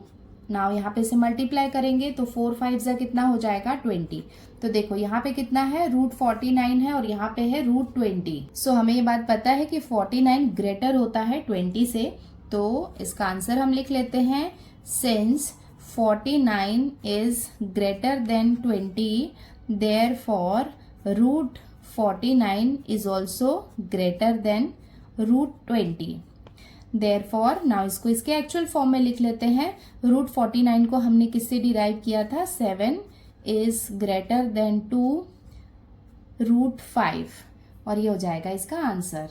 Speaker 1: now यहाँ पे से मल्टीप्लाई करेंगे तो 4 5 जा कितना हो जाएगा, 20। तो देखो यहाँ पे कितना है, √49 है और यहाँ पे है √20। सो हमें ये बात पता है कि 49 ग्रेटर होता है 20 से, तो इसका आंसर हम लिख लेते हैं, since 49 is greater then 20, therefore √49 is also greater than √20। therefore now इसको इसके एक्चुअल फॉर्म में लिख लेते हैं। √49 को हमने किससे डिराइव किया था, 7 is greater than 2√5 और ये हो जाएगा इसका आंसर।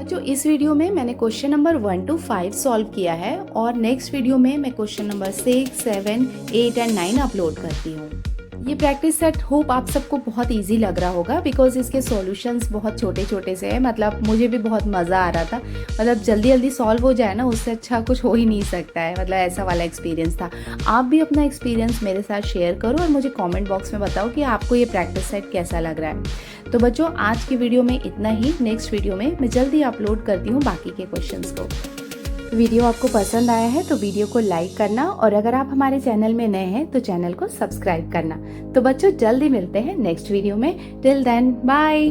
Speaker 1: जो इस वीडियो में मैंने क्वेश्चन नंबर 1 to 5 सॉल्व किया है और नेक्स्ट वीडियो में मैं क्वेश्चन नंबर 6, 7, 8 एंड 9 अपलोड करती हूँ। ये प्रैक्टिस सेट होप आप सबको बहुत इजी लग रहा होगा बिकॉज इसके सॉल्यूशंस बहुत छोटे छोटे से हैं। मतलब मुझे भी बहुत मज़ा आ रहा था, मतलब जल्दी जल्दी सॉल्व हो जाए ना, उससे अच्छा कुछ हो ही नहीं सकता है। मतलब ऐसा वाला एक्सपीरियंस था। आप भी अपना एक्सपीरियंस मेरे साथ शेयर करो और मुझे कमेंट बॉक्स में बताओ कि आपको ये प्रैक्टिस सेट कैसा लग रहा है। तो बच्चों आज की वीडियो में इतना ही। नेक्स्ट वीडियो में मैं जल्दी अपलोड करती हूँ बाकी के क्वेश्चंस को। वीडियो आपको पसंद आया है तो वीडियो को लाइक करना और अगर आप हमारे चैनल में नए हैं तो चैनल को सब्सक्राइब करना। तो बच्चों जल्दी मिलते हैं नेक्स्ट वीडियो में। Till then bye.